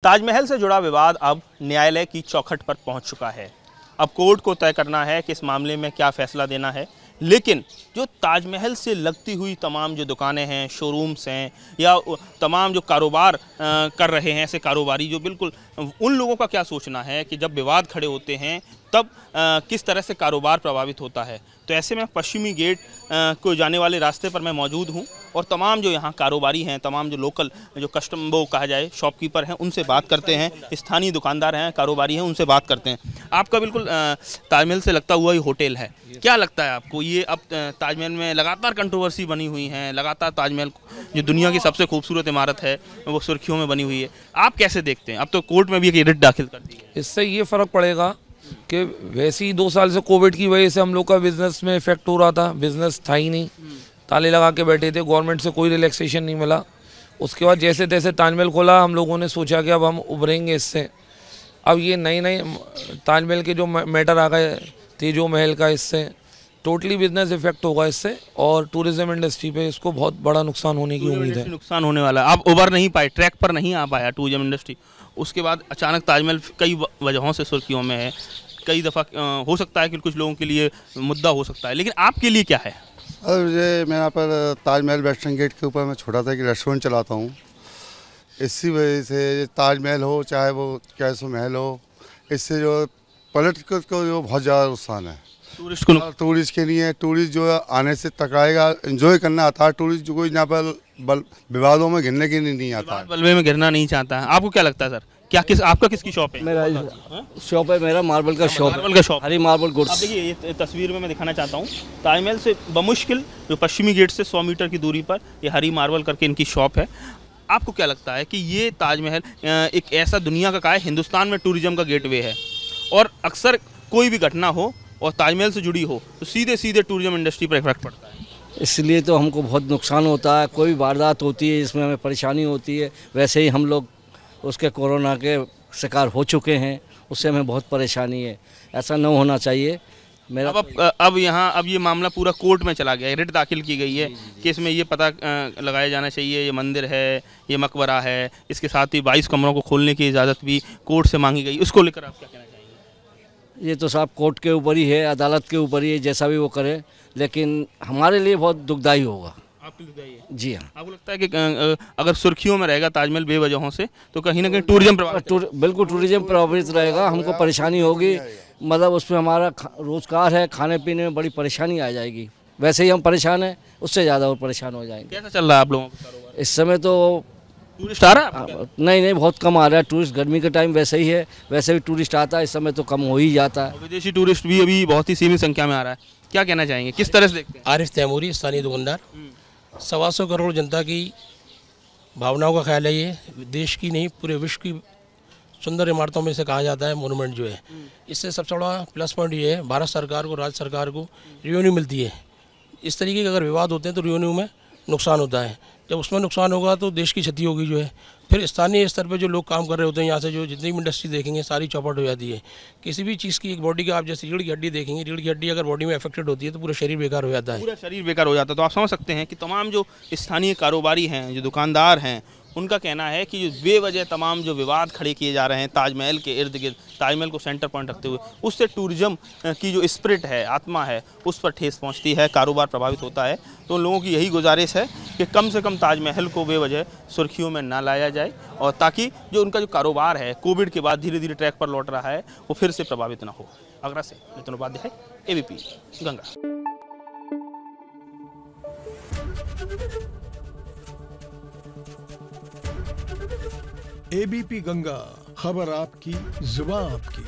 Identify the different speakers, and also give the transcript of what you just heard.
Speaker 1: ताजमहल से जुड़ा विवाद अब न्यायालय की चौखट पर पहुंच चुका है। अब कोर्ट को तय करना है कि इस मामले में क्या फैसला देना है। लेकिन जो ताजमहल से लगती हुई तमाम जो दुकानें हैं, शोरूम्स हैं या तमाम जो कारोबार कर रहे हैं, ऐसे कारोबारी जो बिल्कुल उन लोगों का क्या सोचना है कि जब विवाद खड़े होते हैं तब किस तरह से कारोबार प्रभावित होता है। तो ऐसे में पश्चिमी गेट को जाने वाले रास्ते पर मैं मौजूद हूं और तमाम जो यहाँ कारोबारी हैं, तमाम जो लोकल जो वो कहा जाए शॉपकीपर हैं, उनसे बात करते हैं। स्थानीय दुकानदार हैं, कारोबारी हैं, उनसे बात करते हैं। आपका बिल्कुल ताजमहल से लगता हुआ ही होटल है, क्या लगता है आपको ये अब ताजमहल में लगातार कंट्रोवर्सी बनी हुई है, लगातार ताजमहल जो दुनिया की सबसे खूबसूरत इमारत है वो सुर्खियों में बनी हुई है, आप कैसे देखते हैं? अब तो कोर्ट में भी एक रिट दाखिल कर दी है।
Speaker 2: इससे ये फ़र्क पड़ेगा कि वैसे ही 2 साल से कोविड की वजह से हम लोग का बिज़नेस में इफेक्ट हो रहा था, बिज़नेस था ही नहीं, ताले लगा के बैठे थे, गवर्नमेंट से कोई रिलैक्सेशन नहीं मिला। उसके बाद जैसे तैसे ताजमहल खोला, हम लोगों ने सोचा कि अब हम उभरेंगे इससे। अब ये नई ताजमहल के जो मैटर आ गए तेजो महल का, इससे टोटली बिजनेस इफेक्ट होगा इससे, और टूरिज्म इंडस्ट्री पे इसको बहुत बड़ा नुकसान होने की उम्मीद है।
Speaker 1: नुकसान होने वाला है। आप उभर नहीं पाए, ट्रैक पर नहीं आ पाया टूरिज्म इंडस्ट्री। उसके बाद अचानक ताजमहल कई वजहों से सुर्खियों में है, कई दफ़ा हो सकता है कि कुछ लोगों के लिए मुद्दा हो सकता है, लेकिन आपके लिए क्या है?
Speaker 3: और ये मैं यहाँ पर ताजमहल वेस्टर्न गेट के ऊपर मैं छोटा सा एक रेस्टोरेंट चलाता हूँ। इसी वजह से ताजमहल हो चाहे वो कैसो महल हो, इससे जो पर्यटक को जो बहुत ज़्यादा नुकसान है। टूरिस्ट के लिए, टूरिस्ट जो आने से टकराएगा, एंजॉय करना आता है। टूरिस्ट जो कोई यहाँ पर विवादों में घिरने के लिए नहीं आता है,
Speaker 1: बलवे में घिरना नहीं चाहता है। आपको क्या लगता है सर, क्या आपका किसकी शॉप है?
Speaker 4: मेरा शॉप है, मेरा मार्बल का शॉप, हरी मार्बल गुड्स।
Speaker 1: अब देखिए ये तस्वीर में मैं दिखाना चाहता हूँ, ताजमहल से बमुश्किल जो पश्चिमी गेट से 100 मीटर की दूरी पर ये हरी मार्बल करके इनकी शॉप है। आपको क्या लगता है कि ये ताजमहल एक ऐसा दुनिया का है, हिंदुस्तान में टूरिज्म का गेटवे है, और अक्सर कोई भी घटना हो और ताजमहल से जुड़ी हो तो सीधे टूरिज्म इंडस्ट्री पर इफेक्ट पड़ता है।
Speaker 4: इसलिए तो हमको बहुत नुकसान होता है। कोई भी वारदात होती है इसमें हमें परेशानी होती है। वैसे ही हम लोग उसके कोरोना के शिकार हो चुके हैं, उससे हमें बहुत परेशानी है। ऐसा न होना चाहिए। मेरा
Speaker 1: अब ये मामला पूरा कोर्ट में चला गया है, रिट दाखिल की गई है कि इसमें ये पता लगाया जाना चाहिए ये मंदिर है, ये मकबरा है। इसके साथ ही 22 कमरों को खोलने की इजाज़त भी कोर्ट से मांगी गई। उसको लेकर आप क्या कहना चाहेंगे?
Speaker 4: ये तो साहब कोर्ट के ऊपर ही है, अदालत के ऊपर ही है, जैसा भी वो करे, लेकिन हमारे लिए बहुत दुखदायी होगा।
Speaker 1: आपके लिए दुखदायी है?
Speaker 4: जी हाँ।
Speaker 1: आपको लगता है कि अगर सुर्खियों में रहेगा ताजमहल बेवजहों से तो कहीं ना कहीं टूरिज्म
Speaker 4: बिल्कुल टूरिज्म प्रभावित रहेगा, हमको परेशानी होगी। मतलब उसमें हमारा रोजगार है, खाने पीने में बड़ी परेशानी आ जाएगी। वैसे ही हम परेशान हैं, उससे ज़्यादा और परेशान हो जाएंगे।
Speaker 1: कैसा चल रहा है आप लोगों का कारोबार?
Speaker 4: इस समय तो
Speaker 1: टूरिस्ट आ रहा है?
Speaker 4: नहीं, बहुत कम आ रहा है टूरिस्ट। गर्मी के टाइम वैसे ही है, वैसे भी टूरिस्ट आता है, इस समय तो कम हो ही जाता है।
Speaker 1: विदेशी टूरिस्ट भी अभी बहुत ही सीमित संख्या में आ रहा है, क्या कहना चाहेंगे, किस तरह से देखते हैं?
Speaker 5: आरिफ तैमूरी, स्थानीय दुकानदार। 125 करोड़ जनता की भावनाओं का ख्याल है। ये देश की नहीं, पूरे विश्व की सुंदर इमारतों में से कहा जाता है मोनूमेंट जो है। इससे सबसे बड़ा प्लस पॉइंट ये है, भारत सरकार को, राज्य सरकार को रेवेन्यू मिलती है। इस तरीके के अगर विवाद होते हैं तो रेवेन्यू में नुकसान होता है। जब उसमें नुकसान होगा तो देश की क्षति होगी जो है। फिर स्थानीय स्तर पे जो लोग काम कर रहे होते हैं, यहाँ से जो जितनी भी इंडस्ट्री देखेंगे सारी चौपट हो जाती है। किसी भी चीज़ की एक बॉडी का, आप जैसे रीढ़ की हड्डी देखेंगे, रीढ़ की हड्डी अगर बॉडी में अफेक्टेड होती है तो पूरा शरीर बेकार हो जाता है।
Speaker 1: पूरा शरीर बेकार हो जाता है। तो आप समझ सकते हैं कि तमाम जो स्थानीय कारोबारी हैं, जो दुकानदार हैं, उनका कहना है कि जो बेवजह तमाम जो विवाद खड़े किए जा रहे हैं ताजमहल के इर्द गिर्द, ताजमहल को सेंटर पॉइंट रखते हुए, उससे टूरिज्म की जो स्पिरिट है, आत्मा है, उस पर ठेस पहुंचती है, कारोबार प्रभावित होता है। तो उन लोगों की यही गुजारिश है कि कम से कम ताजमहल को बेवजह सुर्खियों में ना लाया जाए, और ताकि जो उनका जो कारोबार है कोविड के बाद धीरे धीरे ट्रैक पर लौट रहा है वो फिर से प्रभावित ना हो। आगरा से नितिन उपाध्याय, ABP गंगा।
Speaker 6: ABP गंगा, खबर आपकी, जुबान आपकी।